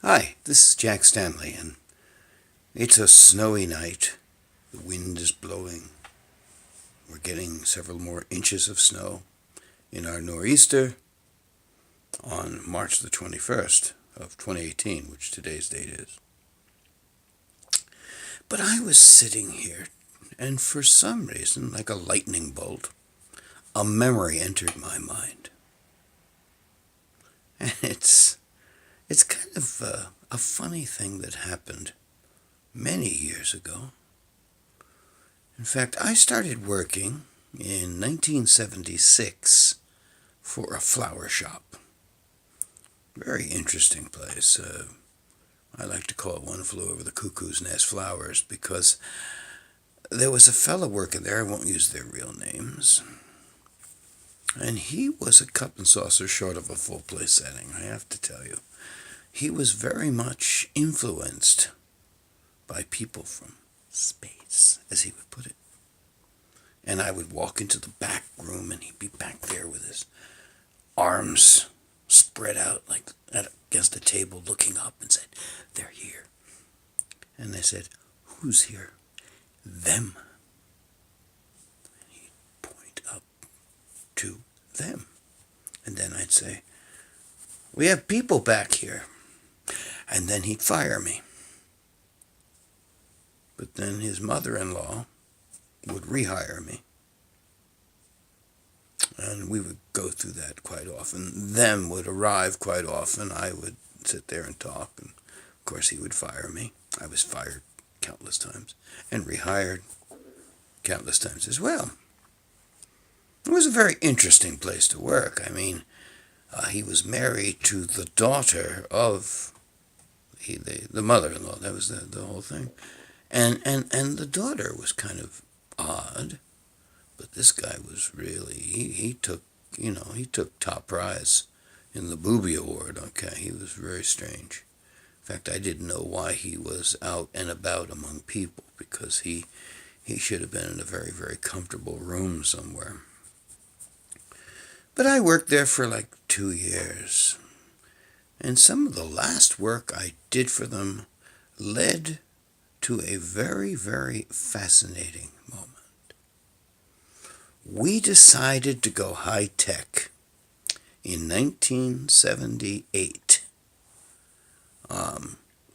Hi, this is Jack Stanley, and it's a snowy night. The wind is blowing. We're getting several more inches of snow in our nor'easter on March the 21st of 2018, which today's date is. But I was sitting here, and for some reason, like a lightning bolt, a memory entered my mind. And it's kind of a funny thing that happened many years ago. In fact, I started working in 1976 for a flower shop. Very interesting place. I like to call it One Flew Over the Cuckoo's Nest Flowers because there was a fellow working there, I won't use their real names, and he was a cup and saucer short of a full place setting, I have to tell you. He was very much influenced by people from space, as he would put it. And I would walk into the back room, and he'd be back there with his arms spread out like against the table, looking up, and said, "They're here." And I said, "Who's here?" "Them." And he'd point up to them. And then I'd say, "We have people back here." And then he'd fire me. But then his mother-in-law would rehire me. And we would go through that quite often. Them would arrive quite often. I would sit there and talk. And of course, he would fire me. I was fired countless times and rehired countless times as well. It was a very interesting place to work. I mean, he was married to the daughter of the mother-in-law. That was the whole thing. And the daughter was kind of odd, but this guy was really, he took top prize in the Booby Award. Okay, he was very strange. In fact, I didn't know why he was out and about among people, because he should have been in a very, very comfortable room somewhere. But I worked there for like 2 years, and some of the last work I did for them led to a very, very fascinating moment. We decided to go high-tech in 1978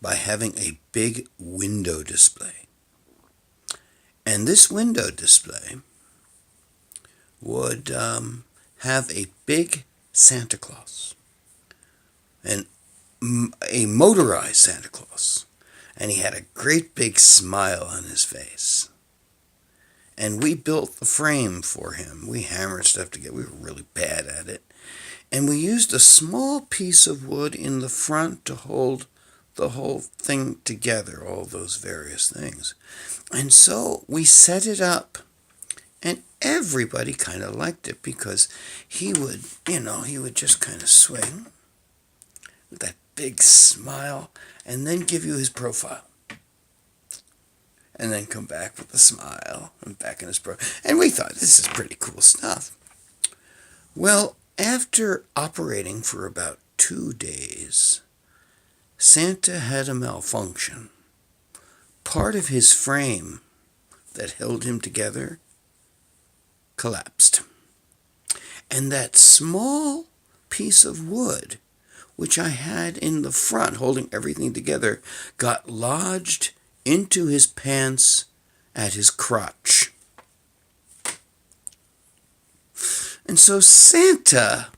by having a big window display. And this window display would have a big Santa Claus, and a motorized Santa Claus. And he had a great big smile on his face. And we built the frame for him. We hammered stuff together. We were really bad at it. And we used a small piece of wood in the front to hold the whole thing together, all those various things. And so we set it up. And everybody kind of liked it because he would just kind of swing with that big smile, and then give you his profile. And then come back with a smile, and back in his profile. And we thought, this is pretty cool stuff. Well, after operating for about 2 days, Santa had a malfunction. Part of his frame that held him together collapsed. And that small piece of wood, which I had in the front holding everything together, got lodged into his pants at his crotch. And so Santa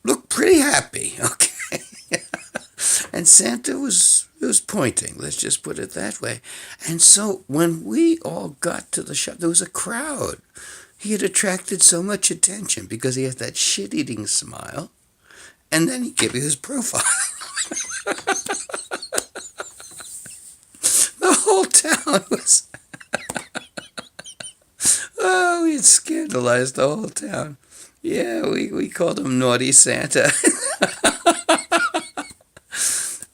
looked pretty happy, okay? And Santa was pointing, let's just put it that way. And so when we all got to the shop, there was a crowd. He had attracted so much attention because he had that shit-eating smile. And then he gave you his profile. The whole town was... Oh, we had scandalized the whole town. Yeah, we called him Naughty Santa.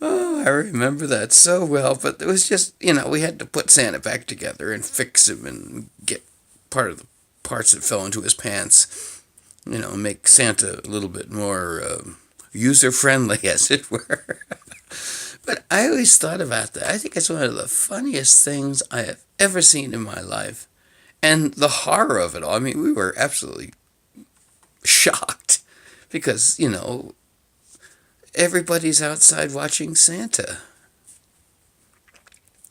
Oh, I remember that so well. But it was just, we had to put Santa back together and fix him and get part of the parts that fell into his pants, make Santa a little bit more user-friendly, as it were. But I always thought about that. I think it's one of the funniest things I have ever seen in my life. And the horror of it all. I mean, we were absolutely shocked because, everybody's outside watching Santa.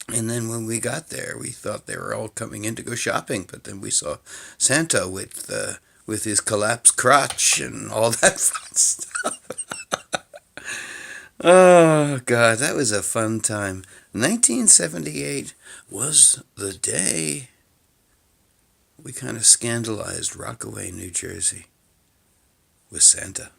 And then when we got there, we thought they were all coming in to go shopping, but then we saw Santa with his collapsed crotch and all that fun stuff. Oh, God, that was a fun time. 1978 was the day we kind of scandalized Rockaway, New Jersey with Santa.